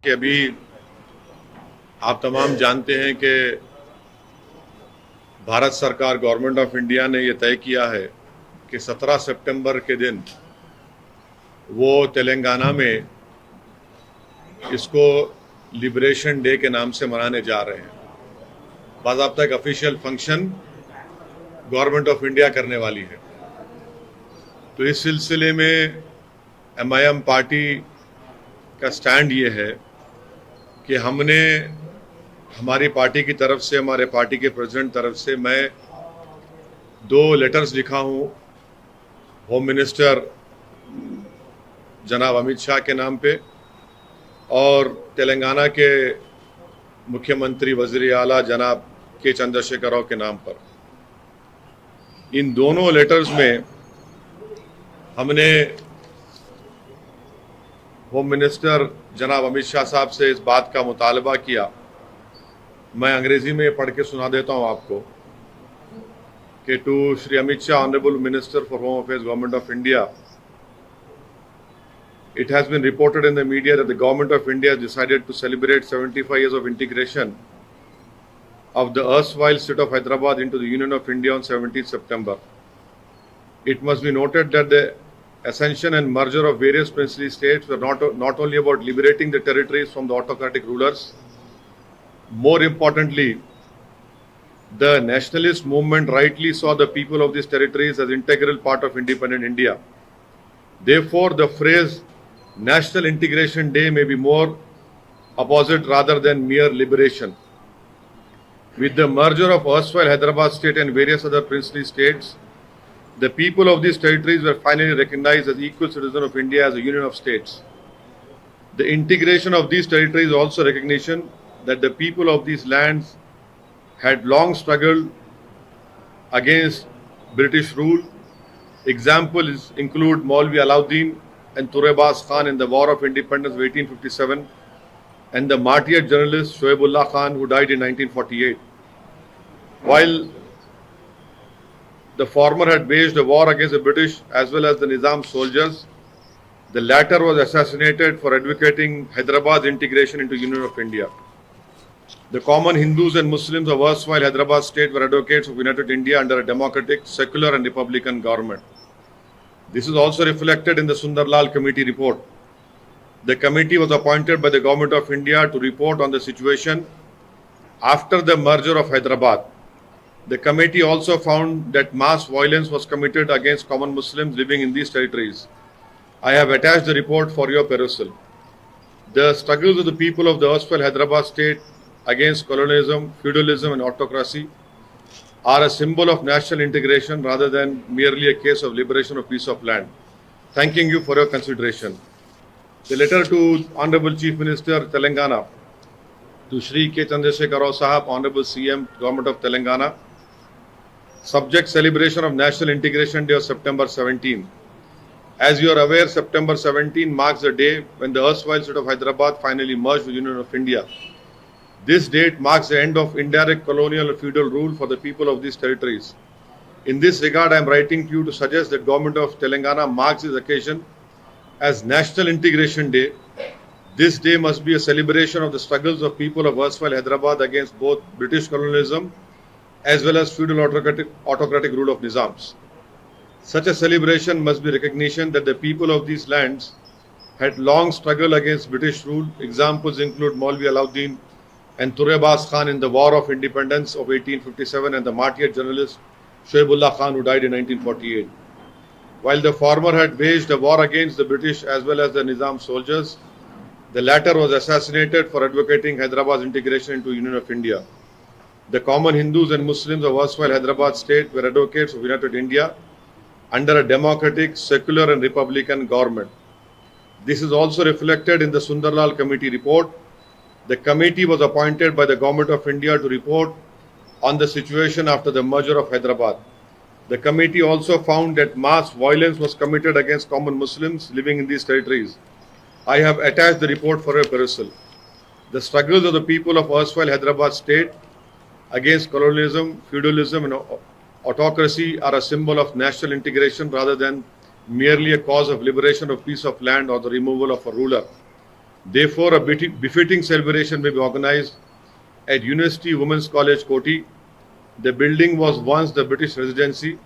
कि अभी आप तमाम जानते हैं कि भारत सरकार गवर्नमेंट ऑफ इंडिया ने ये तय किया है कि 17 सितंबर के दिन वो तेलंगाना में इसको लिबरेशन डे के नाम से मनाने जा रहे हैं। बाज़ाब्ता एक official function government of India करने वाली है। तो इस सिलसिले में MIM पार्टी का स्टैंड ये है कि हमने हमारी पार्टी की तरफ से, हमारे पार्टी के प्रेसिडेंट तरफ से मैं 2 लेटर्स लिखा हूँ होम मिनिस्टर जनाब अमित शाह के नाम पे और तेलंगाना के मुख्यमंत्री वज़ीर आला जनाब के चंद्रशेखर राव के नाम पर। इन दोनों लेटर्स में हमने होम मिनिस्टर जनाब अमित शाह साहब से इस बात का मुतालबा किया। मैं अंग्रेजी में पढ़ के सुना देता हूं आपको कि to Shri Amit Shah, honourable minister for home affairs, government of India, it has been reported in the media that the government of India has decided to celebrate 75 years of integration of the erstwhile state of Hyderabad into the Union of India on 17th September. It must be noted that the ascension and merger of various princely states were not only about liberating the territories from the autocratic rulers. More importantly, the nationalist movement rightly saw the people of these territories as integral part of independent India. Therefore, the phrase National Integration Day may be more opposite rather than mere liberation. With the merger of erstwhile Hyderabad state and various other princely states, the people of these territories were finally recognized as equal citizens of India as a union of states. The integration of these territories is also recognition that the people of these lands had long struggled against British rule. Examples include Maulvi Alauddin and Turebas Khan in the War of Independence of 1857 and the martyred journalist Shoaibullah Khan who died in 1948. While the former had waged a war against the British as well as the Nizam soldiers, the latter was assassinated for advocating Hyderabad's integration into Union of India. The common Hindus and Muslims of erstwhile Hyderabad state were advocates of united India under a democratic, secular and republican government. This is also reflected in the Sundarlal Committee report. The committee was appointed by the Government of India to report on the situation after the merger of Hyderabad. The committee also found that mass violence was committed against common Muslims living in these territories. I have attached the report for your perusal. The struggles of the people of the erstwhile Hyderabad state against colonialism, feudalism and autocracy are a symbol of national integration rather than merely a case of liberation or piece of land. Thanking you for your consideration. The letter to Honorable Chief Minister Telangana, to Shri K. Chandrasekhar Rao Sahab, Honorable CM, Government of Telangana. Subject celebration of National Integration Day of September 17. As you are aware, September 17 marks the day when the erstwhile state of Hyderabad finally merged with the Union of India. This date marks the end of indirect colonial and feudal rule for the people of these territories. In this regard, I am writing to you to suggest that Government of Telangana marks this occasion as National Integration Day. This day must be a celebration of the struggles of people of erstwhile Hyderabad against both British colonialism as well as feudal autocratic rule of Nizams. Such a celebration must be recognition that the people of these lands had long struggled against British rule. Examples include Maulvi Alauddin and Turebas Khan in the War of Independence of 1857 and the martyred journalist Shoaibullah Khan who died in 1948. While the former had waged a war against the British as well as the Nizam soldiers, the latter was assassinated for advocating Hyderabad's integration into Union of India. The common Hindus and Muslims of erstwhile Hyderabad state were advocates of united India under a democratic, secular and republican government. This is also reflected in the Sundarlal Committee report. The committee was appointed by the Government of India to report on the situation after the merger of Hyderabad. The committee also found that mass violence was committed against common Muslims living in these territories. I have attached the report for your perusal. The struggles of the people of erstwhile Hyderabad state against colonialism, feudalism and autocracy are a symbol of national integration rather than merely a cause of liberation of piece of land or the removal of a ruler. Therefore, a befitting celebration may be organized at University Women's College, Koti. The building was once the British residency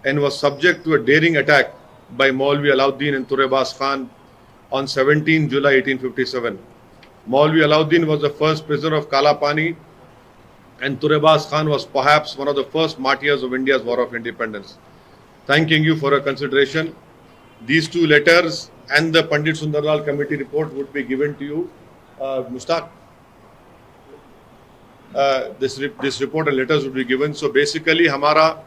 and was subject to a daring attack by Maulvi Alauddin and Turebas Khan on 17 July 1857. Maulvi Alauddin was the first prisoner of Kala Pani, and Turebas Khan was perhaps one of the first martyrs of India's War of Independence. Thanking you for your consideration. These two letters and the Pandit Sundarlal Committee report would be given to you. Mushtaq, this report and letters would be given. So basically हमारा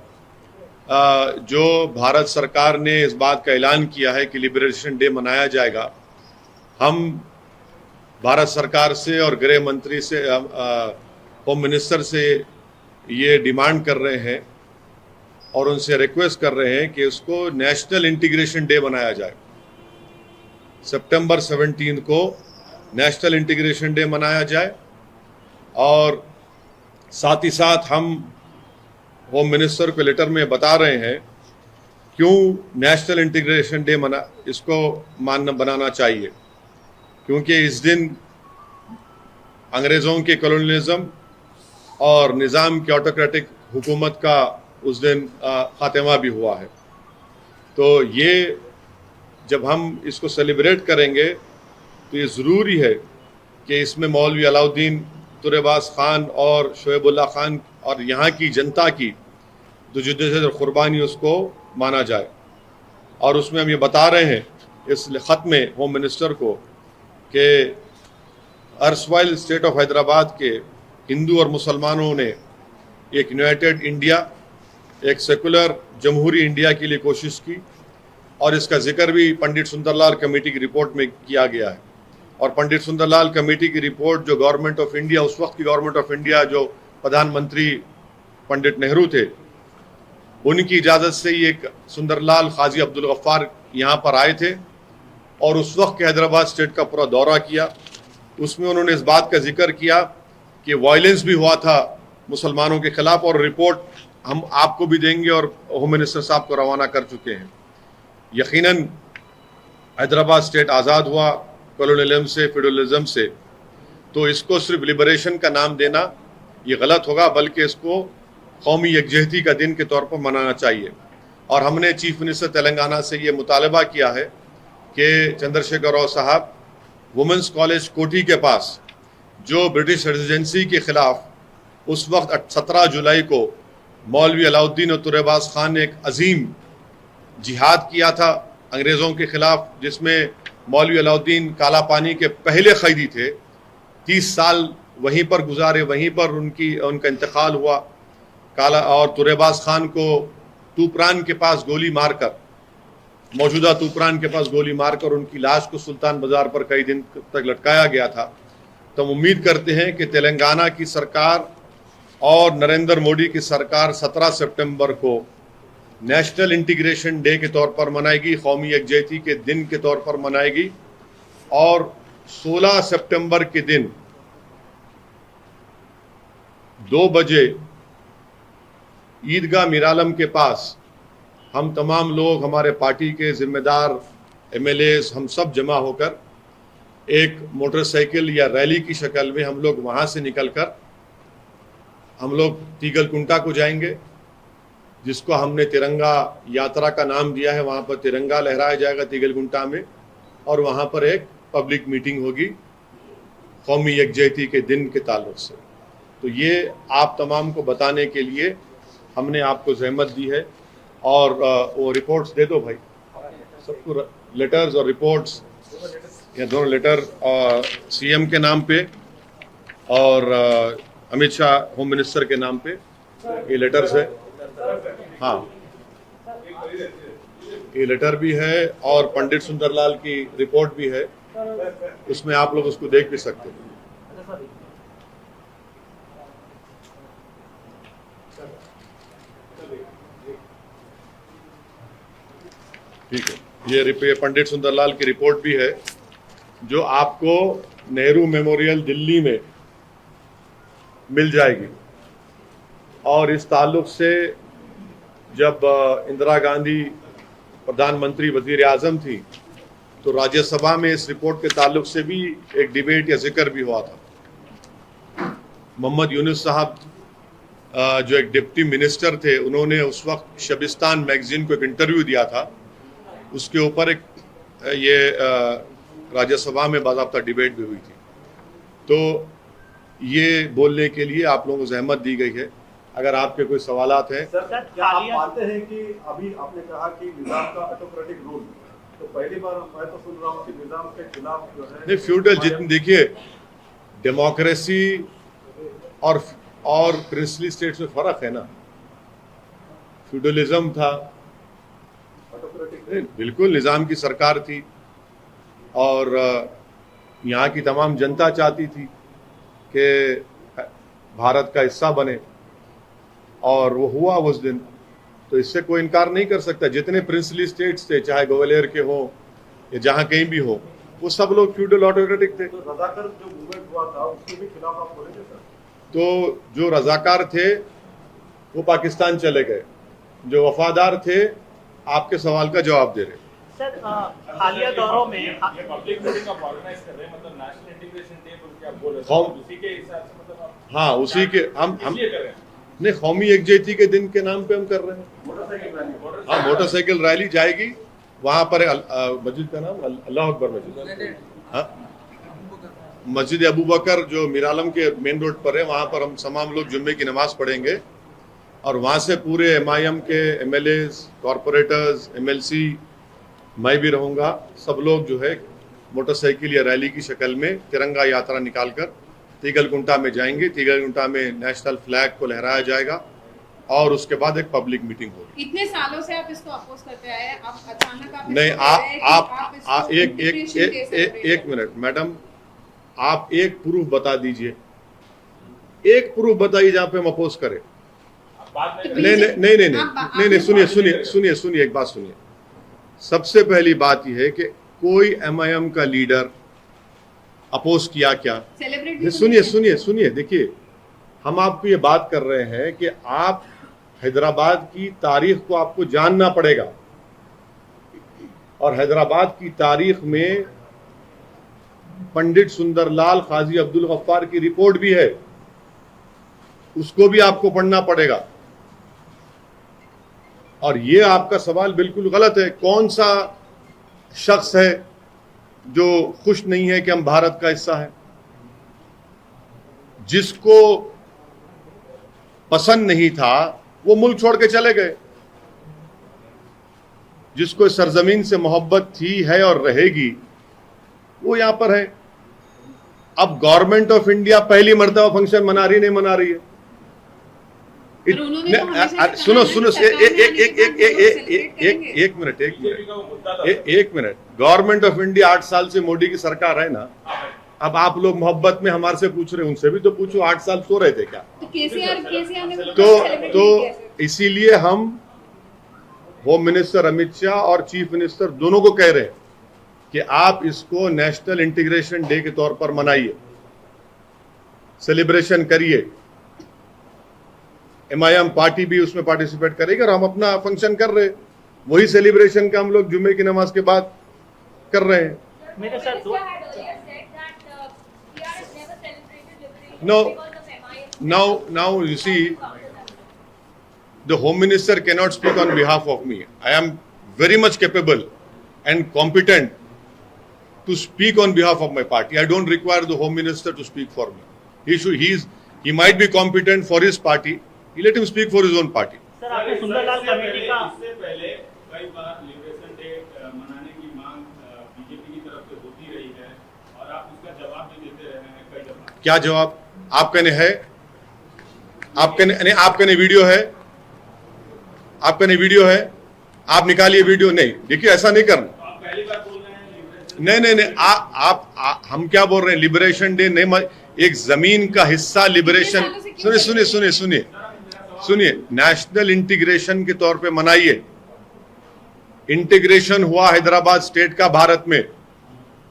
जो भारत सरकार ने इस बात का ऐलान किया है कि लिबरेशन डे मनाया जाएगा, हम भारत सरकार से और गृह मंत्री से, होम मिनिस्टर से ये डिमांड कर रहे हैं और उनसे रिक्वेस्ट कर रहे हैं कि इसको नेशनल इंटीग्रेशन डे बनाया जाए। सितंबर 17 को नेशनल इंटीग्रेशन डे मनाया जाए और साथ ही साथ हम होम मिनिस्टर को लेटर में बता रहे हैं क्यों नेशनल इंटीग्रेशन डे इसको बनाना चाहिए, क्योंकि इस दिन अंग्रेज़ों के कॉलोनियलिज्म और निज़ाम की ऑटोक्रेटिक हुकूमत का उस दिन खात्मा भी हुआ है। तो ये जब हम इसको सेलिब्रेट करेंगे तो ये ज़रूरी है कि इसमें मौलवी अलाउद्दीन, तुरेबास खान और शोएबुल्लाह खान और यहाँ की जनता की जो जुद्द कुर्बानी उसको माना जाए। और उसमें हम ये बता रहे हैं इस ख़त में होम मिनिस्टर को कि अर्सवाइल स्टेट ऑफ हैदराबाद के हिंदू और मुसलमानों ने एक यूनाइटेड इंडिया, एक सेकुलर जमहूरी इंडिया के लिए कोशिश की और इसका जिक्र भी पंडित सुंदरलाल कमेटी की रिपोर्ट में किया गया है। और पंडित सुंदरलाल कमेटी की रिपोर्ट जो गवर्नमेंट ऑफ इंडिया, उस वक्त की गवर्नमेंट ऑफ इंडिया जो प्रधानमंत्री पंडित नेहरू थे, उनकी इजाज़त से ही एक सुंदरलाल खाजी अब्दुल गफ्फार यहाँ पर आए थे और उस वक्त के हैदराबाद स्टेट का पूरा दौरा किया। उसमें उन्होंने इस बात का जिक्र किया कि वायलेंस भी हुआ था मुसलमानों के खिलाफ और रिपोर्ट हम आपको भी देंगे और होम मिनिस्टर साहब को रवाना कर चुके हैं। यकीनन हैदराबाद स्टेट आज़ाद हुआ कॉलोनियलिज्म से, फेडरलिज्म से, तो इसको सिर्फ लिबरेशन का नाम देना ये गलत होगा, बल्कि इसको कौमी यकजहती का दिन के तौर पर मनाना चाहिए। और हमने चीफ मिनिस्टर तेलंगाना से ये मुतालबा किया है कि चंद्रशेखर राव साहब वुमेंस कॉलेज कोठी के पास जो ब्रिटिश रेजिडेंसी के ख़िलाफ़ उस वक्त 17 जुलाई को मौलवी अलाउद्दीन और तुरेबास खान ने एक अजीम जिहाद किया था अंग्रेज़ों के ख़िलाफ़, जिसमें मौलवी अलाउद्दीन काला पानी के पहले कैदी थे। 30 साल वहीं पर गुजारे, वहीं पर उनका इंतकाल हुआ। काला और तुरेबास खान को तूपरान के पास गोली मारकर, मौजूदा तूपरान के पास गोली मारकर उनकी लाश को सुल्तान बाजार पर कई दिन तक लटकाया गया था। तो हम उम्मीद करते हैं कि तेलंगाना की सरकार और नरेंद्र मोदी की सरकार 17 सितंबर को नेशनल इंटीग्रेशन डे के तौर पर मनाएगी, कौमी यकजहती के दिन के तौर पर मनाएगी। और 16 सितंबर के दिन 2 बजे ईदगाह मीरालम के पास हम तमाम लोग, हमारे पार्टी के जिम्मेदार MLAs, हम सब जमा होकर एक मोटरसाइकिल या रैली की शक्ल में हम लोग वहाँ से निकलकर हम लोग तीगलकुंटा को जाएंगे, जिसको हमने तिरंगा यात्रा का नाम दिया है। वहाँ पर तिरंगा लहराया जाएगा तीगलकुंटा में और वहाँ पर एक पब्लिक मीटिंग होगी कौमी यकजहती के दिन के ताल्लुक से। तो ये आप तमाम को बताने के लिए हमने आपको जहमत दी है। और वो रिपोर्ट्स दे दो भाई सबको, लेटर्स और रिपोर्ट्स, ये दोनों लेटर CM के नाम पे और अमित शाह होम मिनिस्टर के नाम पे ये लेटर्स है। हाँ, ये लेटर भी है और पंडित सुंदरलाल की रिपोर्ट भी है, उसमें आप लोग उसको देख भी सकते हैं। ठीक है, ये पंडित सुंदरलाल की रिपोर्ट भी है जो आपको नेहरू मेमोरियल दिल्ली में मिल जाएगी। और इस ताल्लुक से जब इंदिरा गांधी प्रधानमंत्री वजीर आज़म थी तो राज्यसभा में इस रिपोर्ट के ताल्लुक से भी एक डिबेट या जिक्र भी हुआ था। मोहम्मद यूनुस साहब जो एक डिप्टी मिनिस्टर थे, उन्होंने उस वक्त शबिस्तान मैगजीन को एक इंटरव्यू दिया था। उसके ऊपर एक ये राज्यसभा में बाज़ाब्ता डिबेट भी हुई थी। तो ये बोलने के लिए आप लोगों को जहमत दी गई है। अगर आपके कोई सवालात हैं। सर, क्या आप मानते हैं कि अभी आपने कहा कि निजाम का ऑटोक्रेटिक रूल, तो पहली बार मैं तो सुन रहा हूँ कि निजाम के खिलाफ जो है नहीं, फ्यूडल जितनी देखिए डेमोक्रेसी और प्रिंसली स्टेट्स में फर्क है ना। फ्यूडलिज्म था, बिल्कुल निजाम की सरकार थी और यहाँ की तमाम जनता चाहती थी कि भारत का हिस्सा बने और वो हुआ उस दिन। तो इससे कोई इनकार नहीं कर सकता। जितने प्रिंसली स्टेट्स थे, चाहे ग्वालियर के हो या जहाँ कहीं भी हो, वो सब लोग फ्यूडल ऑटोक्रेटिक थे। तो रजाकार जो मूवमेंट हुआ था उसके भी खिलाफ आप बोलेंगे सर? तो जो रजाकार थे वो पाकिस्तान चले गए, जो वफादार थे आपके सवाल का जवाब दे रहे। सर, हालिया दौरों में ये पब्लिक मीटिंग आप ऑर्गेनाइज कर रहे हैं, मतलब नेशनल इंटीग्रेशन डे बोल के आप बोल रहे हम हैं, उसी के हिसाब से मतलब आप हाँ उसी के हम इसलिए कर रहे हैं। नहीं, कौमी एकजुटता के दिन के नाम पे हम कर रहे हैं। मोटरसाइकिल रैली, हाँ, मोटरसाइकिल रैली जाएगी वहां पर। मस्जिद का नाम अल्लाह अकबर मस्जिद, हाँ, मस्जिद अबू बकर जो मीरालम के मेन रोड पर है, वहां पर हम तमाम लोग जुम्मे की नमाज पढ़ेंगे और वहां से पूरे MIM के MLAs, कॉरपोरेटर्स, MLC, मैं भी रहूंगा, सब लोग जो है मोटरसाइकिल या रैली की शक्ल में तिरंगा यात्रा निकालकर तीगलकुंटा में जाएंगे। तीगलकुंटा में नेशनल फ्लैग को लहराया जाएगा और उसके बाद एक पब्लिक मीटिंग होगी। इतने सालों से आप इसको अपोज करते आए हैं, आप अचानक आप नहीं, आप एक एक मिनट मैडम, आप एक प्रूफ बता दीजिए, एक प्रूफ बताइए जहां पे हम अपोज करें। बाद में नहीं, सुनिए एक बात सुनिए। सबसे पहली बात यह है कि कोई MIM का लीडर अपोज किया क्या? सुनिए, देखिए, हम आपको ये बात कर रहे हैं कि आप हैदराबाद की तारीख को आपको जानना पड़ेगा और हैदराबाद की तारीख में पंडित सुंदरलाल काजी अब्दुल गफ्फार की रिपोर्ट भी है, उसको भी आपको पढ़ना पड़ेगा। और ये आपका सवाल बिल्कुल गलत है। कौन सा शख्स है जो खुश नहीं है कि हम भारत का हिस्सा है? जिसको पसंद नहीं था वो मुल्क छोड़ के चले गए। जिसको इस सरजमीन से मोहब्बत थी, है और रहेगी, वो यहां पर है। अब गवर्नमेंट ऑफ इंडिया पहली मर्तबा फंक्शन मना रही, नहीं मना रही है। सुनो एक मिनट। गवर्नमेंट ऑफ इंडिया 8 साल से मोदी की सरकार है ना। अब आप लोग मोहब्बत में हमारे से पूछ रहे, उनसे भी तो पूछो, 8 साल सो रहे थे क्या? तो इसीलिए हम होम मिनिस्टर अमित शाह और चीफ मिनिस्टर दोनों को कह रहे हैं कि आप इसको नेशनल इंटीग्रेशन डे के तौर पर मनाइए, सेलिब्रेशन करिए। MIM पार्टी भी उसमें पार्टिसिपेट करेगी और हम अपना फंक्शन कर रहे हैं। वही सेलिब्रेशन का हम लोग जुम्मे की नमाज के बाद कर रहे हैं। मेरे साथ Now you see, the Home Minister cannot speak on behalf of me. I am very much capable and competent to speak on behalf of my party. I don't require the Home Minister to speak for me. He might be competent for his party. He let him speak for his own party. Sir, आपने Sundarlal committee का इससे पहले कई बार liberation day मनाने की मांग BJP की तरफ से होती रही है और आप उसका जवाब भी देते रहे हैं कई दफा। क्या जवाब आपका ने है? आपका ने वीडियो है? आपका ने वीडियो है? आप निकालिए वीडियो। नहीं, देखिए ऐसा नहीं करना। तो आप पहली बार बोल रहे हैं लिबरेशन। नहीं, हम क्या बोल रहे हैं? लिबरेशन डे नहीं, एक जमीन का हिस्सा लिबरेशन। सुनिए, नेशनल इंटीग्रेशन के तौर पे मनाइए। इंटीग्रेशन हुआ हैदराबाद स्टेट का भारत में,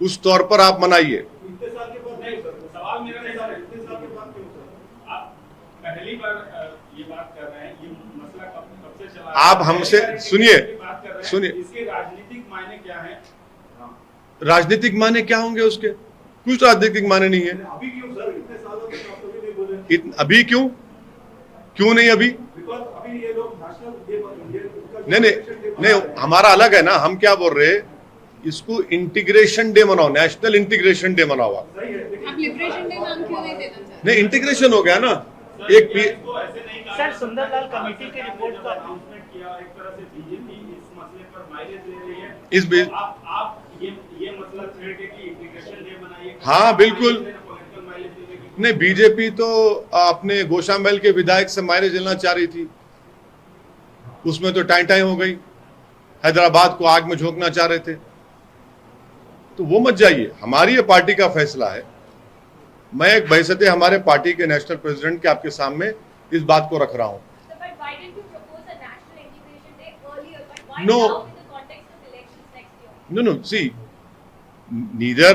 उस तौर पर आप मनाइए। इतने साल के बाद नहीं सर, सवाल मेरा नहीं सर, इतने साल के बाद क्यों सर? आप पहली बार ये बात कर रहे हैं, ये मसला कब से चला आप हमसे सुनिए, बात कर रहे हैं, सुनिए। इसके राजनीतिक मायने क्या है? राजनीतिक माने क्या होंगे उसके? कुछ राजनीतिक माने नहीं है। अभी क्यों सर, इतने सालों तक आप कभी नहीं बोले? अभी क्यों नहीं अभी? बिकॉज अभी ये लोग नेशनल नहीं, हमारा अलग है ना। हम क्या बोल रहे हैं, इसको इंटीग्रेशन डे मनाओ, नेशनल इंटीग्रेशन डे मनाओ आप। सही है, लेकिन आप लिबरेशन डे नाम क्यों नहीं देना चाहते? नहीं, इंटीग्रेशन हो गया ना। एक इसको ऐसे नहीं कहा। सर, सुंदरलाल कमेटी की रिपोर्ट का अनाउंसमेंट किया, एक तरह से बीजेपी इस मसले पर माइलेज ले रही है। इस बीच तो आप ये मसला छेड़ के कि इंटीग्रेशन डे बनाइए। हाँ, बिल्कुल। पॉलिटिकल माइलेज लेने की नहीं, बीजेपी तो अपने गोशामहल के विधायक से मायरे लेना चाह रही थी, उसमें तो टाई टाई हो गई। हैदराबाद को आग में झोंकना चाह रहे थे, तो वो मत जाइए। हमारी ये पार्टी का फैसला है। मैं एक बहसते हमारे पार्टी के नेशनल प्रेसिडेंट के आपके सामने इस बात को रख रहा हूं। So, but why didn't you propose a national integration day earlier? But why No. now in the context of elections next year? No, see, neither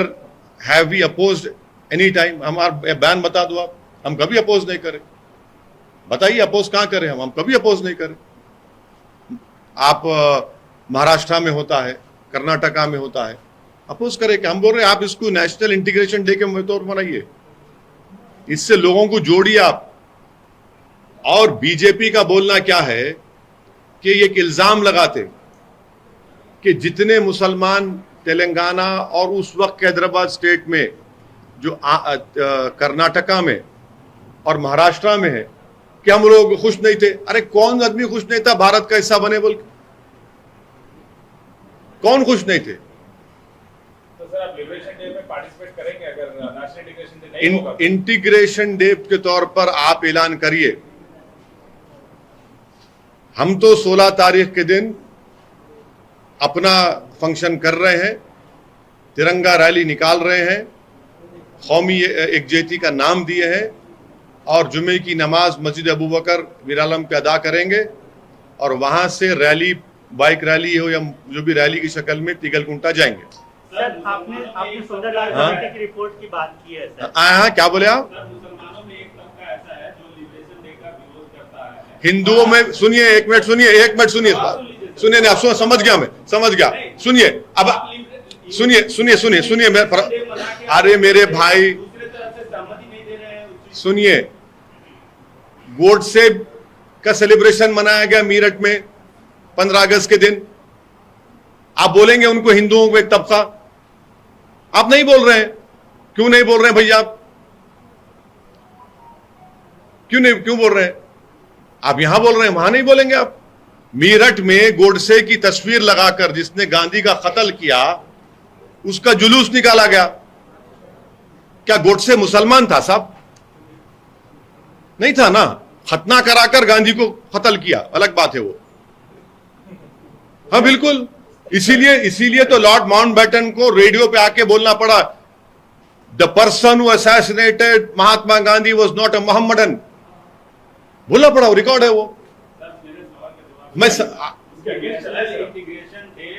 have we opposed any time. हमारा बयान बता दो आप, हम कभी अपोज नहीं करें। बताइए अपोज कहां करें हम कभी अपोज नहीं करें। आप महाराष्ट्र में होता है, कर्नाटका में होता है, अपोज करें कि हम बोल रहे हैं आप इसको नेशनल इंटीग्रेशन डे के तौर पर मनाइए, इससे लोगों को जोड़िए आप। और बीजेपी का बोलना क्या है कि ये एक इल्जाम लगाते कि जितने मुसलमान तेलंगाना और उस वक्त हैदराबाद स्टेट में जो कर्नाटका में और महाराष्ट्र में है कि हम लोग खुश नहीं थे। अरे कौन आदमी खुश नहीं था भारत का हिस्सा बने बोल के? कौन खुश नहीं थे? तो सर आप लिबरेशन डे में पार्टिसिपेट करेंगे अगर नेशनल इंटीग्रेशन डे नहीं होगा? इंटीग्रेशन डे के तौर पर आप ऐलान करिए। हम तो 16 तारीख के दिन अपना फंक्शन कर रहे हैं, तिरंगा रैली निकाल रहे हैं, कौमी एकजुटता का नाम दिए हैं और जुमे की नमाज मस्जिद अबू बकर वीरालम पे अदा करेंगे और वहां से रैली, बाइक रैली हो या जो भी रैली की शक्ल में तिगलकुंटा जाएंगे। सर, आपने सुंदरलाल हाँ? कमेटी की रिपोर्ट की बात की है सर। हाँ, क्या बोले आप? सर, मुसलमानों में एक तबका ऐसा है जो लिबरेशन डे का विरोध करता है। हिंदुओं में सुनिए, एक मिनट सुनिए नहीं, आप समझ गया, मैं समझ गया। सुनिए अब, सुनिए मैं अरे मेरे भाई दूसरे तरफ से सहमति नहीं दे रहे हैं उस चीज। सुनिए, गोडसे का सेलिब्रेशन मनाया गया मीरठ में 15 अगस्त के दिन। आप बोलेंगे उनको हिंदुओं को एक तबका? आप नहीं बोल रहे हैं। क्यों नहीं बोल रहे हैं भैया? आप क्यों बोल रहे हैं? आप यहां बोल रहे हैं, वहां नहीं बोलेंगे आप? मीरठ में गोडसे की तस्वीर लगाकर जिसने गांधी का कत्ल किया उसका जुलूस निकाला गया। क्या गोडसे मुसलमान था साहब? नहीं था ना। खतना कराकर गांधी को कत्ल किया, अलग बात है वो। हाँ बिल्कुल, इसीलिए तो लॉर्ड माउंटबेटन को रेडियो पे आके बोलना पड़ा, the person who assassinated Mahatma Gandhi was not a Mohammedan. बोलना पड़ा, रिकॉर्ड है वो। सर, मेरे सवाल का जवाब मैं इसके अगेंस्ट इंटीग्रेशन डे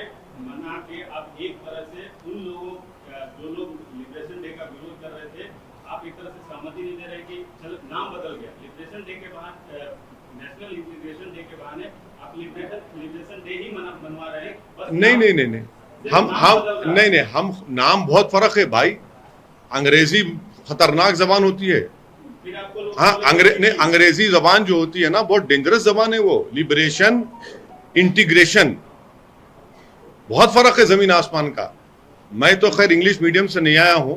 मना के अब एक तरह से उन लोगों जो लोग लिबरेशन डे का विरोध कर रहे थे, आप एक तरह से सहमति नहीं दे रहे कि चलो नाम बदल गया, लिबरेशन डे के बहाने, नेशनल इंटीग्रेशन डे के बहाने आप लिबरेशन डे ही मनवा रहे हैं। बस नहीं, हम नाम बहुत फर्क है भाई। अंग्रेजी खतरनाक जबान होती है। फिर आपको लोग हाँ, अंग्रेजी जबान जो होती है ना, बहुत डेंजरस जबान है वो। लिबरेशन, इंटीग्रेशन, बहुत फर्क है जमीन आसमान का। मैं तो खैर इंग्लिश मीडियम से नहीं आया हूं,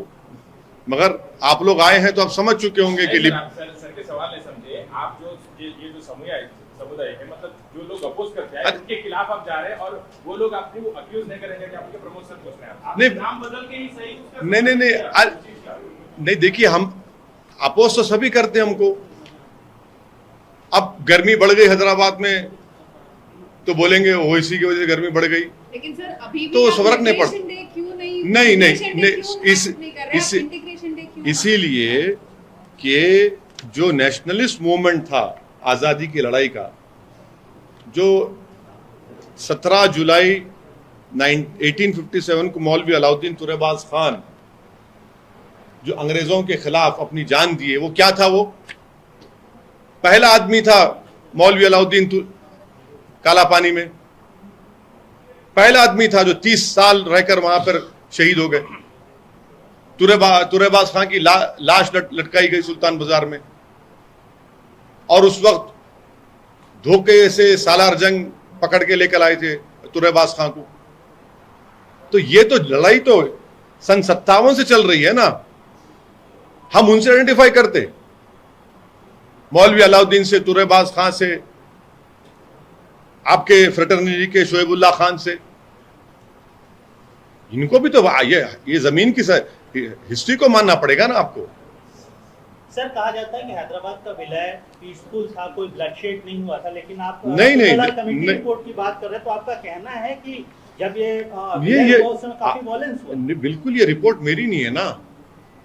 मगर आप लोग आए हैं तो आप समझ चुके होंगे कि सर के सवाल नहीं समझे आप। जो ये जो समुदाय है, मतलब जो लोग अपोज करते हैं उनके खिलाफ आप जा रहे हैं और वो लोग आपको अक्यूज नहीं करेंगे कि आप उनके प्रमोशन पूछ रहे हैं। नहीं नाम बदल के ही सही उसका नहीं, देखिए हम अपोज तो सभी करते हैं हमको। अब गर्मी बढ़ गई हैदराबाद में तो बोलेंगे ओवैसी की वजह से गर्मी बढ़ गई। लेकिन सर अभी भी तो आप फर्क नहीं लिबरेशन पड़ता। डे क्यों नहीं नहीं, इंटीग्रेशन डे क्यों? इसीलिए कि जो नेशनलिस्ट मूवमेंट था आजादी की लड़ाई का, जो 17 जुलाई 1857 को मौलवी अलाउद्दीन तुरेबाज खान जो अंग्रेजों के खिलाफ अपनी जान दिए, वो क्या था? वो पहला आदमी था मौलवी अलाउद्दीन काला पानी में, पहला आदमी था जो 30 साल रहकर वहां पर शहीद हो गए। तुरेबाज खां की लाश लटकाई गई सुल्तान बाजार में, और उस वक्त धोखे से सालार जंग पकड़ के लेकर आए थे तुरेबाज खां को। तो ये तो लड़ाई तो सन 57 से चल रही है ना, हम उनसे आइडेंटिफाई करते, मौलवी अलाउद्दीन से, तुरेबाज खां से, आपके फ्रेटर्निटी के शोएबुल्लाह खान से। इनको भी तो ये जमीन की हिस्ट्री को मानना पड़ेगा ना आपको। सर कहा जाता है कि हैदराबाद का विलय पीसफुल था, कोई ब्लडशेड नहीं हुआ था, लेकिन आप कमेटी रिपोर्ट की बात कर रहे हैं, तो आपका कहना है कि जब ये हुआ उस समय काफी वॉयलेंस हुआ। बिल्कुल, ये रिपोर्ट मेरी नहीं है ना,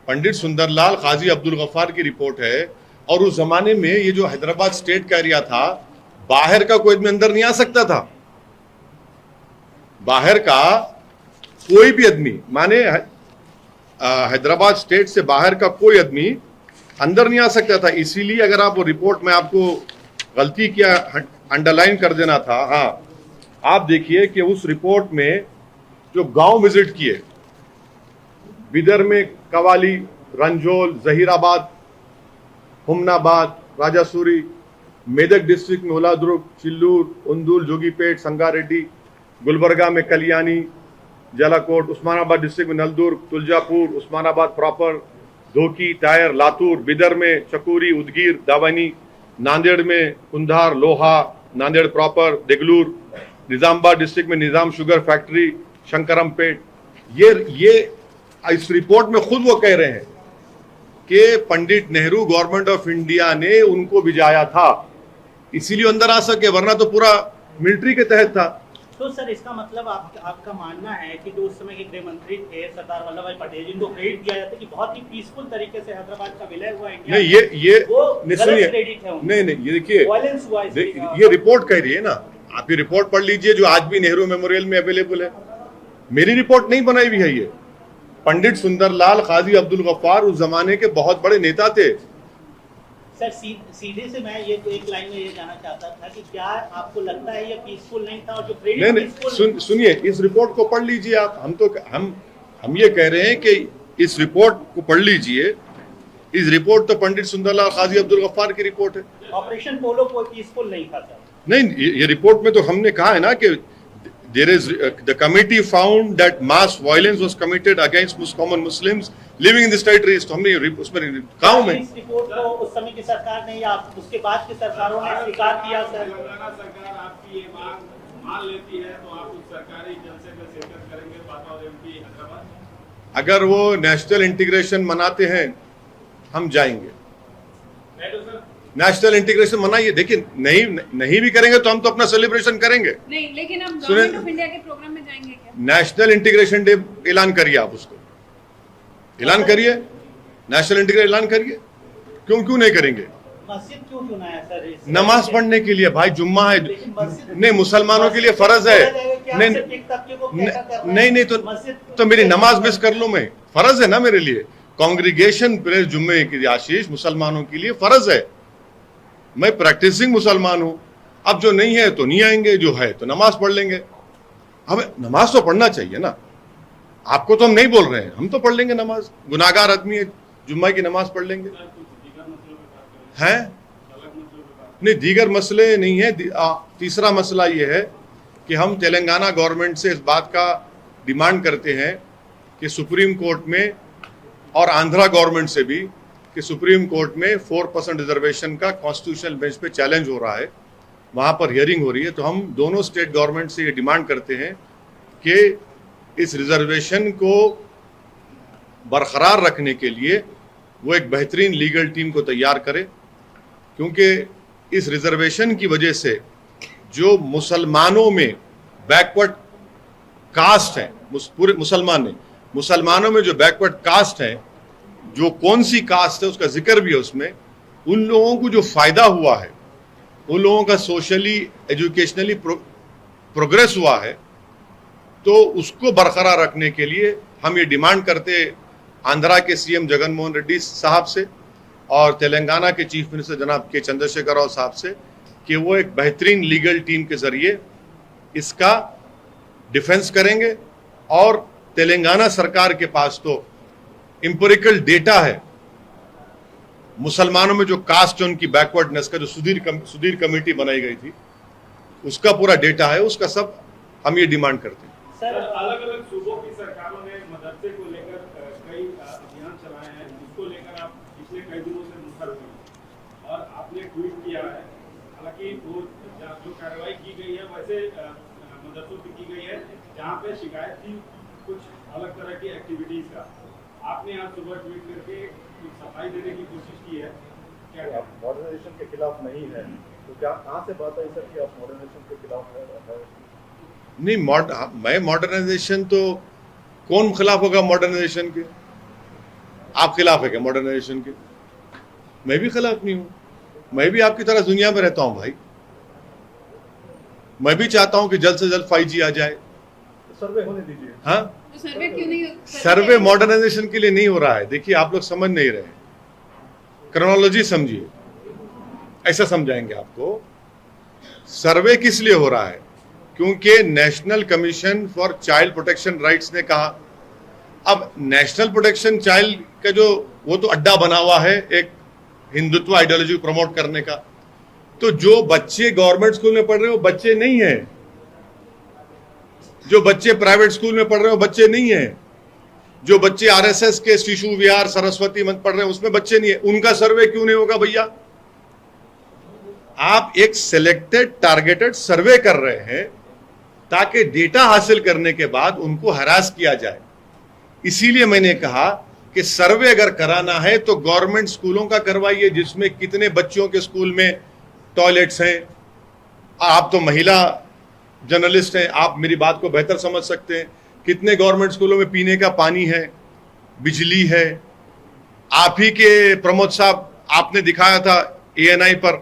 पंडित सुंदरलाल काजी अब्दुल गफ्फार की रिपोर्ट है। और उस जमाने में ये जो हैदराबाद स्टेट का एरिया था, बाहर का कोई आदमी अंदर नहीं आ सकता था। बाहर का कोई भी आदमी, माने हैदराबाद स्टेट से बाहर का कोई आदमी अंदर नहीं आ सकता था। इसीलिए अगर आप वो रिपोर्ट में आपको गलती किया अंडरलाइन कर देना था। हाँ, आप देखिए कि उस रिपोर्ट में जो गांव विजिट किए, बिदर में कवाली, रंजोल, जहीराबाद, हुमनाबाद, राजासूरी, मेदक डिस्ट्रिक्ट में उलादुर्ग, चिल्लूर, उंदुल, जोगीपेट, संगारेड्डी, गुलबर्गा में कलियानी, जलाकोट, उस्मानाबाद डिस्ट्रिक्ट में नलदुर्ग, तुलजापुर, उस्मानाबाद प्रॉपर, धोकी, टायर, लातूर, बिदर में चकूरी, उदगीर, दावानी, नांदेड़ में कुंधार, लोहा, नांदेड़ प्रॉपर, देगलूर, निजामाबाद डिस्ट्रिक्ट में निजाम शुगर फैक्ट्री, शंकरमपेट। ये इस रिपोर्ट में खुद वो कह रहे हैं कि Pandit Nehru government of India ने उनको भिजाया था, इसीलिए अंदर आ सके, वरना तो पूरा मिलिट्री के तहत था। तो सर इसका मतलब आपका मानना है कि जो उस समय के गृह मंत्री थे सरदार वल्लभ भाई पटेल, जिनको क्रेडिट दिया जाता है कि बहुत ही पीसफुल तरीके से हैदराबाद का विलय हुआ इंडिया, नहीं, ये वो सुनिए, क्रेडिट है। नहीं, ये देखिए, वायलेंस हुआ, ये रिपोर्ट कह रही है ना, आप ये रिपोर्ट पढ़ लीजिए जो आज भी नेहरू मेमोरियल में अवेलेबल है। मेरी रिपोर्ट नहीं बनाई हुई है ये। पंडित सुंदरलाल काजी अब्दुल गफ्फार उस जमाने के बहुत बड़े नेता थे। सर सीधे से मैं ये एक लाइन में ये जानना चाहता था कि क्या आपको लगता है ये पीसफुल नहीं था, और जो क्रेडिट नहीं, सुनिए, इस रिपोर्ट को पढ़ लीजिए आप। हम ये कह रहे हैं कि इस रिपोर्ट को पढ़ लीजिए। इस रिपोर्ट तो पंडित सुंदरलाल काजी अब्दुल गफ्फार की रिपोर्ट है। ऑपरेशन पोलो कोई पीसफुल नहीं था सर। नहीं, ये रिपोर्ट में तो हमने कहा है ना कि the committee found that mass violence was committed against common Muslims living in this territory। तो हमने उसमें कहा में इस रिपोर्ट को उस समय की सरकार ने या उसके बाद की सरकारों ने स्वीकार किया सर। तेलंगाना सरकार आपकी ये मांग मान लेती है तो आप उस सरकारी जलसे में शिरकत करेंगे बाता एमपी हैदराबाद? अगर वो नेशनल इंटीग्रेशन मनाते हैं हम जाएंगे। नहीं तो सर नेशनल इंटीग्रेशन मनाइए, देखिए नहीं भी करेंगे तो हम तो अपना सेलिब्रेशन करेंगे। नहीं, लेकिन आप गवर्नमेंट ऑफ इंडिया के प्रोग्राम में जाएंगे क्या? नेशनल इंटीग्रेशन डे ऐलान करिए, आप उसको ऐलान करिए, नेशनल इंटीग्रेशन ऐलान करिए। क्यों नहीं करेंगे? मस्जिद क्यों चुना है सर? नमाज पढ़ने के लिए भाई, जुम्मा है। नहीं, मुसलमानों के लिए फर्ज है। नहीं, तो मेरी नमाज मिस कर लूं मैं, फर्ज है ना मेरे लिए। कांग्रीगेशन प्रेस जुम्मे की आशीष मुसलमानों के लिए फर्ज है। मैं प्रैक्टिसिंग मुसलमान हूं। अब जो नहीं है तो नहीं आएंगे, जो है तो नमाज पढ़ लेंगे। हमें नमाज तो पढ़ना चाहिए ना। आपको तो हम नहीं बोल रहे हैं, हम तो पढ़ लेंगे नमाज। गुनाहगार आदमी है, जुम्मा की नमाज पढ़ लेंगे। हैं? नहीं, दीगर मसले नहीं है। तीसरा मसला ये है कि हम तेलंगाना गवर्नमेंट से इस बात का डिमांड करते हैं कि सुप्रीम कोर्ट में, और आंध्रा गवर्नमेंट से भी, कि सुप्रीम कोर्ट में 4% रिजर्वेशन का कॉन्स्टिट्यूशनल बेंच पे चैलेंज हो रहा है, वहाँ पर हियरिंग हो रही है। तो हम दोनों स्टेट गवर्नमेंट से ये डिमांड करते हैं कि इस रिजर्वेशन को बरकरार रखने के लिए वो एक बेहतरीन लीगल टीम को तैयार करे, क्योंकि इस रिजर्वेशन की वजह से जो मुसलमानों में बैकवर्ड कास्ट है, पूरे मुसलमानों में जो बैकवर्ड कास्ट है, जो कौन सी कास्ट है उसका जिक्र भी है उसमें, उन लोगों को जो फायदा हुआ है, उन लोगों का सोशली एजुकेशनली प्रोग्रेस हुआ है, तो उसको बरकरार रखने के लिए हम ये डिमांड करते आंध्रा के सीएम जगन मोहन रेड्डी साहब से और तेलंगाना के चीफ मिनिस्टर जनाब के चंद्रशेखर राव साहब से कि वो एक बेहतरीन लीगल टीम के जरिए इसका डिफेंस करेंगे और तेलंगाना सरकार के पास तो इंपेरिकल डेटा है, मुसलमानों में जो कास्ट है उनकी बैकवर्डनेस का जो सुधीर कमेटी बनाई गई थी उसका पूरा डेटा है, उसका सब हम ये डिमांड करते हैं। सर, अलग अलग सूबों की सरकारों ने मदरसे को लेकर कई अभियान चलाए हैं, उसको लेकर आप पिछले कई दिनों से मुखर हुए और आपने ट्वीट किया है, हालांकि वो जो कार्रवाई की गई है वैसे मदरसों की गई है जहाँ पे शिकायत थी कुछ अलग तरह की एक्टिविटीज का, आपने आज सुबह ट्वीट करके सफाई देने की कोशिश की है, क्या आप मॉडर्नाइजेशन के खिलाफ नहीं है तो क्या कहाँ से बात आई सर कि आप मॉडर्नाइजेशन के खिलाफ है? नहीं, मैं मॉडर्नाइजेशन तो कौन खिलाफ होगा मॉडर्नाइजेशन के? आप खिलाफ है क्या मॉडर्नाइजेशन के? मैं भी खिलाफ नहीं हूं, मैं भी आपकी तरह दुनिया में रहता हूं भाई। मैं भी चाहता हूं कि जल्द से जल्द 5G आ जाए। सर्वे होने दीजिए। हाँ, तो सर्वे क्यों नहीं? सर्वे मॉडर्नाइजेशन के लिए नहीं हो रहा है। देखिए, आप लोग समझ नहीं रहे, क्रोनोलॉजी समझिए, ऐसा समझाएंगे आपको। सर्वे किस लिए हो रहा है? क्योंकि national commission for child protection rights ने कहा, अब नेशनल प्रोटेक्शन चाइल्ड का जो वो तो अड्डा बना हुआ है एक हिंदुत्व आइडियोलॉजी प्रमोट करने का, तो जो बच्चे गवर्नमेंट स्कूल में पढ़ रहे हो बच्चे नहीं है, जो बच्चे प्राइवेट स्कूल में पढ़ रहे हो बच्चे नहीं है, जो बच्चे आरएसएस के शिशु विहार सरस्वती मंच पढ़ रहे हैं उसमें बच्चे नहीं है, उनका सर्वे क्यों नहीं होगा भैया? आप एक सिलेक्टेड टारगेटेड सर्वे कर रहे हैं ताकि डेटा हासिल करने के बाद उनको हरास किया जाए। इसीलिए मैंने कहा कि सर्वे अगर कराना है तो गवर्नमेंट स्कूलों का करवाइए, जिसमें कितने बच्चों के स्कूल में टॉयलेट्स हैं। आप तो महिला जर्नलिस्ट हैं, आप मेरी बात को बेहतर समझ सकते हैं। कितने गवर्नमेंट स्कूलों में पीने का पानी है, बिजली है। आप ही के प्रमोद साहब, आपने दिखाया था ANI पर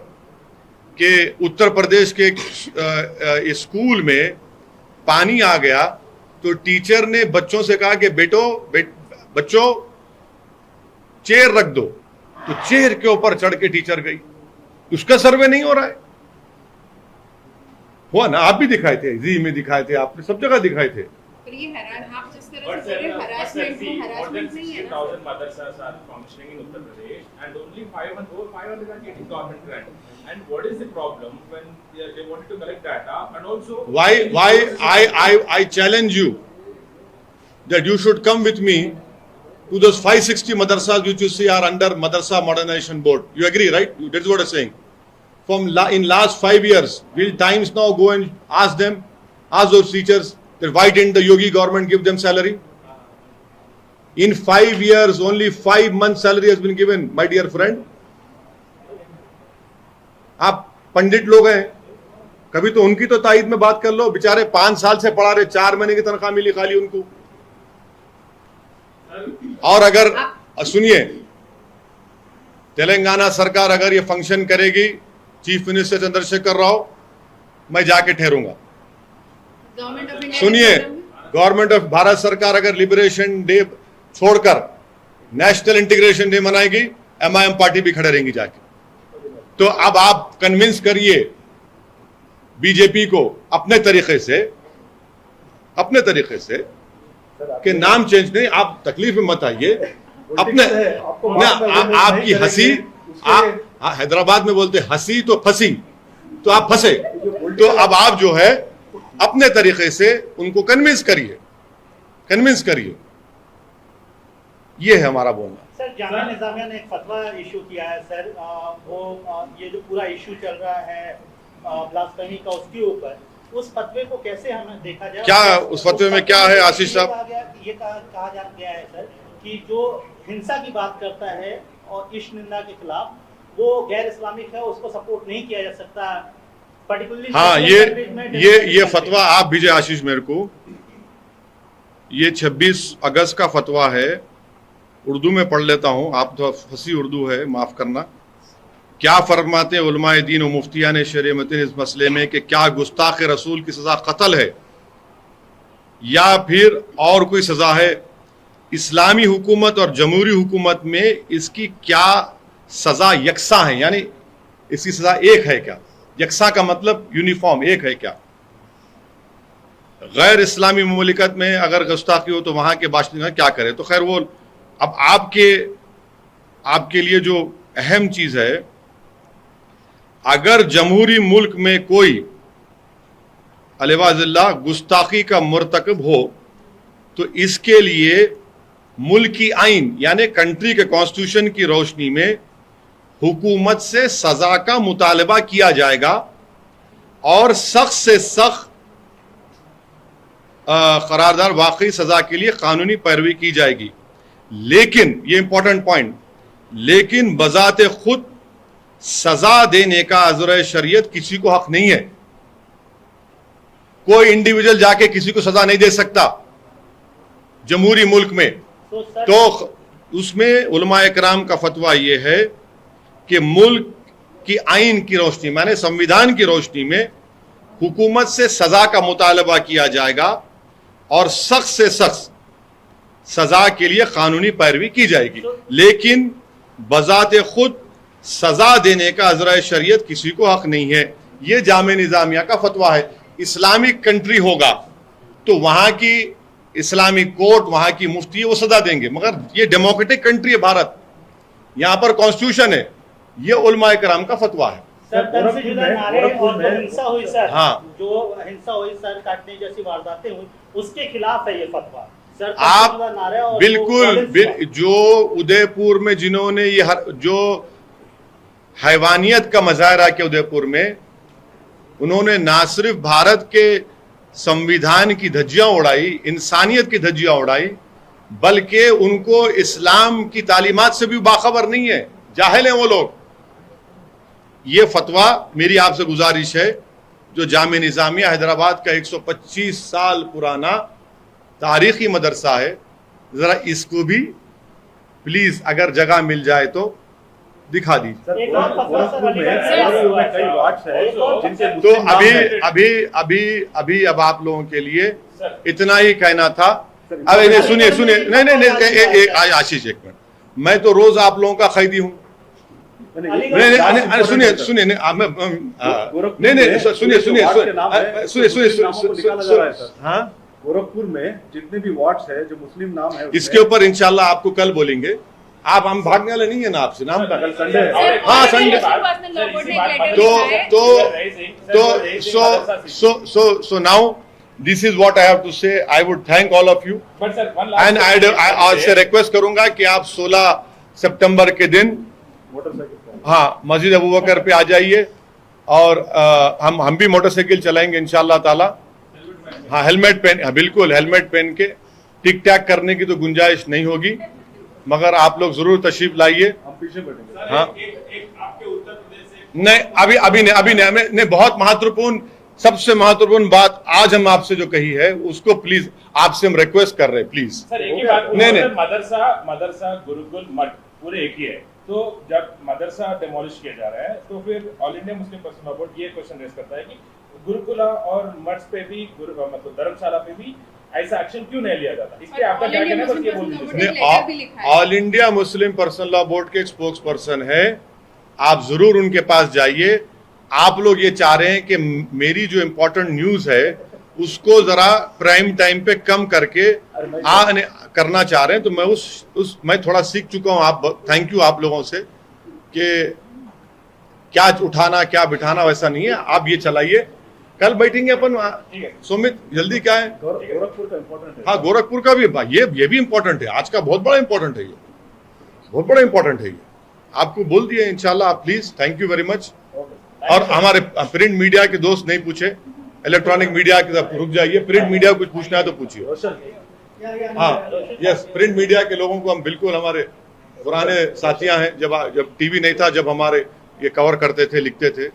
कि उत्तर प्रदेश के स्कूल में पानी आ गया तो टीचर ने बच्चों से कहा कि बच्चों चेयर रख दो, तो चेयर के ऊपर चढ़ के टीचर गई। उसका सर्वे नहीं हो रहा है। हुआ ना, आप भी दिखाए थे, जी में दिखाए थे, आपने सब जगह दिखाए थे। पर ये आप जिस तरह से हरासमेंट नहीं है ना। 1000 madrasas are functioning in Uttar Pradesh and only 500 are getting government grant. And what is the problem when they wanted to collect data? And also why I challenge you that you should come with me to those 560 madrasas which you see are under Madrasa Modernization Board. You agree, right? That's what I'm saying. In last 5 years, will Times now go and ask those teachers that why didn't the Yogi government give them salary? In 5 years, only 5 months salary has been given, my dear friend. आप पंडित लोग हैं, कभी तो उनकी तो तायद में बात कर लो। बेचारे 5 साल से पढ़ा रहे, 4 महीने की तनख्वाह मिली खाली उनको। और अगर सुनिए, तेलंगाना सरकार अगर ये फंक्शन करेगी, चीफ मिनिस्टर चंद्रशेखर राव, मैं जाके ठहरूंगा। सुनिए, गवर्नमेंट ऑफ भारत सरकार अगर लिबरेशन डे छोड़कर नेशनल इंटीग्रेशन डे मनाएगी, MIM पार्टी भी खड़े रहेंगी जाके। तो अब आप कन्विंस करिए बीजेपी को अपने तरीके से कि नाम चेंज नहीं, आप तकलीफ में मत आइए। अपने आपकी हंसी, हैदराबाद में बोलते हंसी तो फंसी, तो आप फंसे। तो अब आप जो है अपने तरीके से उनको कन्विंस करिए। ये है हमारा बोलना। सर, जामिया निजामिया ने एक फतवा इशू किया है सर, ये जो पूरा इशू चल रहा है ब्लास्फेमी का, उसके ऊपर उस फतवे को कैसे हमें देखा जाए? क्या उस फतवे में क्या है आशीष साहब? ये कहा जा गया है सर कि जो हिंसा की बात करता है और इश्क निंदा के खिलाफ, वो गैर इस्लामिक है, उसको सपोर्ट नहीं किया जा सकता। पर्टिकुलरली हाँ, ये फतवा आप भेजे आशीष मेरे को। ये 26 अगस्त का फतवा है, उर्दू में पढ़ लेता हूं, आप तो फसी उर्दू है, माफ करना। क्या फरमाते उलमाए दीन और मुफ्तियान शरीयत इस मसले में कि क्या गुस्ताख रसूल की सजा कत्ल है या फिर और कोई सजा है? इस्लामी हुकूमत और जमहूरी हुकूमत में इसकी क्या सजा यकसा है, यानी इसकी सजा एक है क्या? यकसा का मतलब यूनिफॉर्म, एक है क्या? गैर इस्लामी मुमलिकत में अगर गुस्ताखी हो तो वहां के बाशिंदे क्या करें। तो खैर वो अब आपके लिए जो अहम चीज है, अगर जमहूरी मुल्क में कोई अलवाज़िल्लाह गुस्ताखी का मुर्तकब हो तो इसके लिए मुल्क की आइन यानी कंट्री के कॉन्स्टिट्यूशन की रोशनी में हुकूमत से सजा का मुतालबा किया जाएगा और सख्त से सख्त करारदार वाकई सजा के लिए कानूनी पैरवी की जाएगी। लेकिन ये इंपॉर्टेंट पॉइंट, लेकिन बजाते खुद सजा देने का अज़र शरीयत किसी को हक नहीं है। कोई इंडिविजुअल जाके किसी को सजा नहीं दे सकता जमहूरी मुल्क में। तो उसमें उलमा इकराम का फतवा यह है कि मुल्क की आइन की रोशनी माने संविधान की रोशनी में हुकूमत से सजा का मुतालबा किया जाएगा और सख्त से सख्त सजा के लिए कानूनी पैरवी की जाएगी। लेकिन बजाते खुद सजा देने का अज़र शरीयत किसी को हक नहीं है। यह जामे निजामिया का फतवा है। इस्लामिक कंट्री होगा तो वहां की इस्लामिक कोर्ट, वहां की मुफ्ती वो सजा देंगे, मगर ये डेमोक्रेटिक कंट्री है भारत, यहां पर कॉन्स्टिट्यूशन है। ये उलमा कराम का फतवा है। सर, तन से जुदा नारे और जो हिंसा हुई सर, हाँ, जो हिंसा हुई सर, काटने जैसी वारदातें हुई, उसके खिलाफ है ये फतवा सर। आप बिल्कुल जो उदयपुर में जिन्होंने ये जो हैवानियत का मजाहरा किया उदयपुर में, उन्होंने ना सिर्फ भारत के संविधान की धज्जियां उड़ाई, इंसानियत की धज्जियां उड़ाई, बल्कि उनको इस्लाम की तालीमात से भी बाखबर नहीं है, जाहिल हैं वो लोग। ये फतवा मेरी आपसे गुजारिश है, जो जामे निजामिया हैदराबाद का 125 साल पुराना तारीखी मदरसा है, जरा इसको भी प्लीज अगर जगह मिल जाए तो दिखा दीजिए। तो अभी अब आप लोगों के लिए इतना ही कहना था। अरे सुनिए नहीं आशीष एक मिनट, मैं तो रोज आप लोगों का खरीदी हूँ। सुनिए हाँ, गोरखपुर में जितने भी वार्ड्स है जो मुस्लिम नाम है, इसके ऊपर इंशाल्लाह आपको कल बोलेंगे। आप हम भागने वाले नहीं है ना आपसे, नाम का कल संडे है। हाँ Sunday. So now this is what I have to say. I would thank all of you. And I आपसे रिक्वेस्ट करूंगा कि आप 16 सितंबर के दिन हाँ मस्जिद अबू बकर पे आ जाइए और हम भी मोटरसाइकिल चलाएंगे इंशाल्लाह ताला। हाँ हेलमेट पहन, हाँ बिल्कुल हेलमेट पहन के टिक टैक करने की तो गुंजाइश नहीं होगी, मगर आप लोग जरूर तशरीफ लाइए। हम पीछे बैठेंगे। हाँ आपके उत्तर प्रदेश से नहीं अभी नहीं बहुत महत्वपूर्ण, सबसे महत्वपूर्ण बात आज हम आपसे जो कही है उसको प्लीज आपसे हम रिक्वेस्ट कर रहे हैं, प्लीज। सर एक ही बात, नहीं मदरसा गुरुकुल मठ पूरे एक ही है, तो जब मदरसा डिमोलिश किया जा रहा है तो फिर all India Muslim personal board ये क्वेश्चन रेज करता है कि गुरुकुला और मठ पे भी मतलब धर्मशाला पे भी ऐसा एक्शन क्यों नहीं लिया जाता? इसलिए आपका क्या कहना है, बस ये बोल दीजिए। All India Muslim personal law board के एक स्पोक्स पर्सन है, आप जरूर उनके पास जाइए। आप लोग ये चाह रहे हैं कि मेरी जो इम्पोर्टेंट न्यूज है उसको जरा प्राइम टाइम पे कम करके करना चाह रहे हैं, तो मैं मैं थोड़ा सीख चुका हूं। आप थैंक यू आप लोगों से कि क्या उठाना क्या बिठाना वैसा नहीं है। आप ये चलाइए, कल बैठेंगे अपन। सुमित जल्दी क्या है, गोरखपुर का इम्पोर्टेंट है। हाँ गोरखपुर का भी ये भी इम्पोर्टेंट है, आज का बहुत बड़ा इम्पोर्टेंट है, ये बहुत बड़ा इम्पोर्टेंट है। ये आपको बोल दिया इंशाल्लाह। आप please thank you very much. और हमारे प्रिंट मीडिया के दोस्त नहीं पूछे, इलेक्ट्रॉनिक मीडिया के साथ रुक जाइए। प्रिंट मीडिया कुछ पूछना है तो पूछिए। हाँ यस, प्रिंट मीडिया के लोगों को हम बिल्कुल, हमारे पुराने साथियां हैं, जब टीवी नहीं था, जब हमारे ये कवर करते थे, लिखते थे।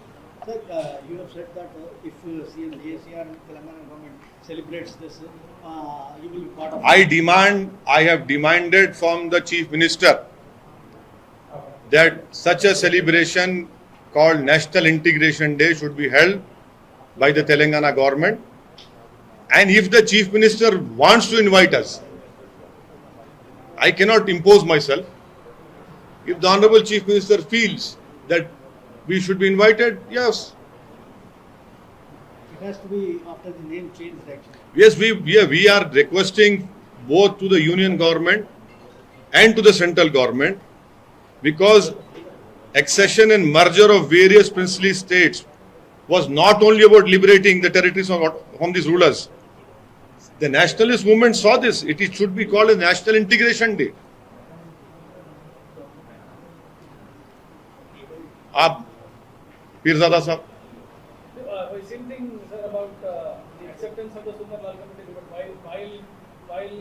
I have demanded from the Chief Minister that such a celebration called National Integration Day should be held by the Telangana government, and if the Chief Minister wants to invite us, I cannot impose myself. If the Honorable Chief Minister feels that we should be invited, yes. It has to be after the name change, actually. Yes, we are requesting both to the union government and to the central government, because accession and merger of various princely states was not only about liberating the territories from these rulers. The nationalist movement saw this. It should be called a National Integration Day. आप पीरजादा साहब. Same thing, sir, about the acceptance of the Sunnah Lal Committee report. While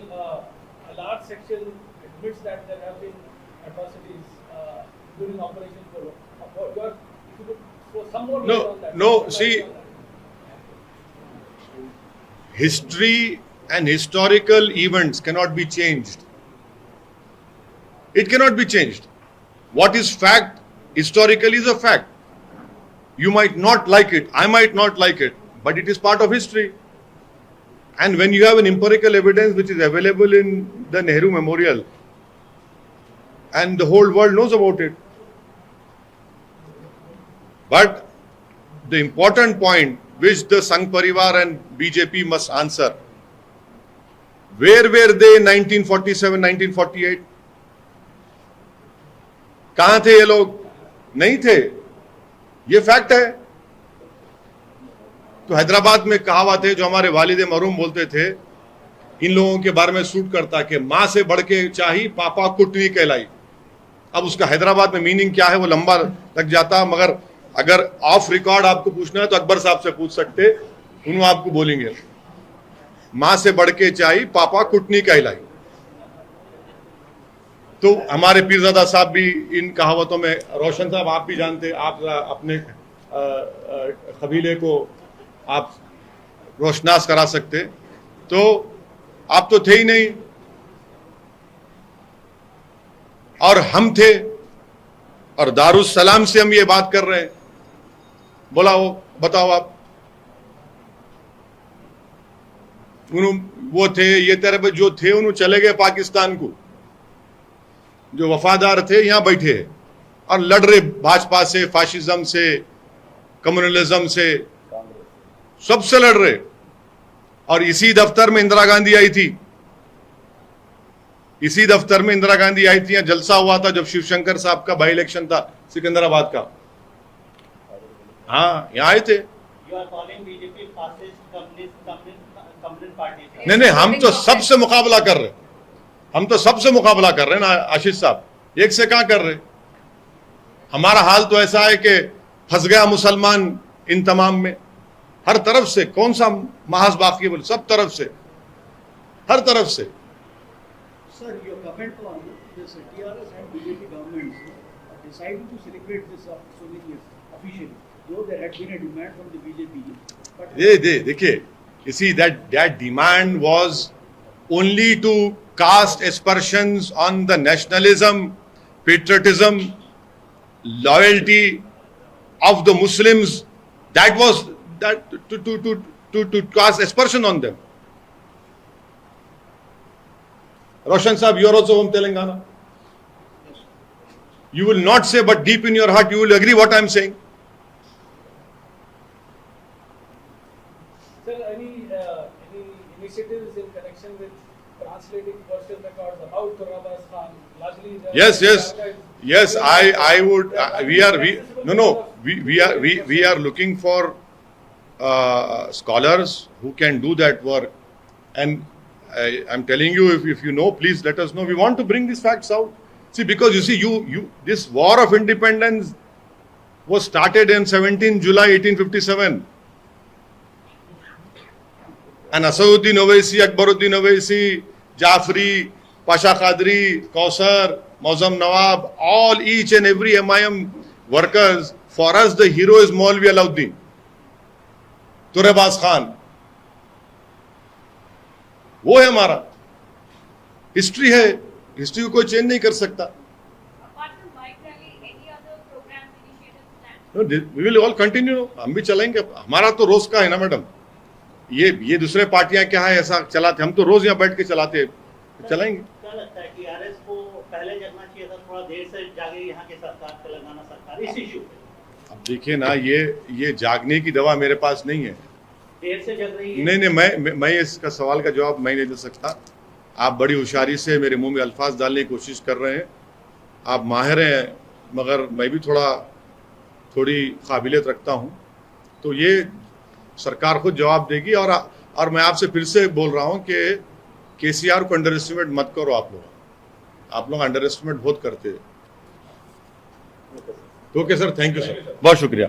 a large section admits that there have been atrocities during Operation Polo, if you could throw some more light on that. No, see, history and historical events cannot be changed. It cannot be changed. What is fact, historically is a fact. You might not like it, I might not like it, but it is part of history. And when you have an empirical evidence which is available in the Nehru Memorial, and the whole world knows about it. But the important point which the Sangh Parivar and BJP must answer, where were they in 1947, 1948? कहाँ थे ये लोग? नहीं थे. ये fact है. तो हैदराबाद में कहावत है जो हमारे वालिद मरूम बोलते थे, इन लोगों के बारे में सूट करता कि माँ से बढ़ के चाही पापा कुटनी कहलाई. अब उसका हैदराबाद में मीनिंग क्या है वो लंबा लग जाता, मगर अगर ऑफ रिकॉर्ड आपको पूछना है तो अकबर साहब से पूछ सकते, उन्होंने आपको बोलेंगे माँ से बढ़ के चाही पापा कुटनी कहलाई. तो हमारे पीरजादा साहब भी इन कहावतों में, रोशन साहब आप भी जानते, आप अपने कबीले को आप रोशनास करा सकते, तो आप तो थे ही नहीं और हम थे, और दारुस सलाम से हम ये बात कर रहे हैं. बोला वो बताओ आप, वो थे ये तरह जो थे उन्होंने चले गए पाकिस्तान को, जो वफादार थे यहां बैठे और लड़ रहे भाजपा से, फाशिज्म से, कम्युनलिज्म से, सबसे लड़ रहे. और इसी दफ्तर में इंदिरा गांधी आई थी, इसी दफ्तर में इंदिरा गांधी आई थी. यहां जलसा हुआ था जब शिवशंकर साहब का बाई इलेक्शन था सिकंदराबाद का. हाँ, यहां आए थे. नहीं, हम तो सबसे मुकाबला कर रहे, हम तो सबसे मुकाबला कर रहे हैं ना आशीष साहब, एक से कहां कर रहे. हमारा हाल तो ऐसा है कि फंस गया मुसलमान इन तमाम में, हर तरफ से. कौन सा महाज बाकी बोले, सब तरफ से, हर तरफ से. Sir, your comment on this TRS and BJP governments deciding to celebrate this so many years officially, though there had been a demand from the BJP. But देखिए, you see that demand was only to cast aspersions on the nationalism, patriotism, loyalty of the Muslims. That was that to cast aspersion on them. Roshan Sahab, you are also from Telangana. You will not say, but deep in your heart, you will agree what I am saying. Sir, any initiatives in connection with translating Persian records about Khurram Abbas Khan? Largely, Yes. I would. We are looking for scholars who can do that work, and I'm telling you, if you know, please let us know. We want to bring these facts out. See, because you see, this war of independence was started in 17 July 1857. And Asaduddin Owaisi, Akbaruddin Owaisi, Jafri, Pasha Qadri, Kausar, Mauzam Nawab, all, each and every MIM workers, for us the hero is Maulvi Alauddin, Turebaz Khan. वो है हमारा history है, history को कोई change नहीं कर सकता. We will all continue. हम भी चलेंगे, हमारा तो रोज का है ना मैडम. ये दूसरे पार्टियां क्या है ऐसा चलाते, हम तो रोज यहाँ बैठ के चलाते चलाएंगे. क्या लगता है कि आरएस को पहले जगना चाहिए था, थोड़ा देर से जागे यहाँ की सरकार, तेलंगाना सरकार, इस इशू पे? अब देखिए ना, ये जागने की दवा मेरे पास नहीं है. देर से जग रही है? नहीं, मैं इसका सवाल का जवाब मैं नहीं दे सकता। आप बड़ी होशियारी से मेरे मुंह में अल्फाज डालने की कोशिश कर रहे हैं। आप माहिर हैं, मगर मैं भी थोड़ी काबिलियत रखता हूं। तो ये सरकार खुद जवाब देगी। और मैं आपसे फिर से बोल रहा हूं कि केसीआर को अंडर एस्टिमेट मत करो। आप लोग अंडर एस्टिमेट बहुत करते हैं। Okay sir, thank you sir, बहुत शुक्रिया।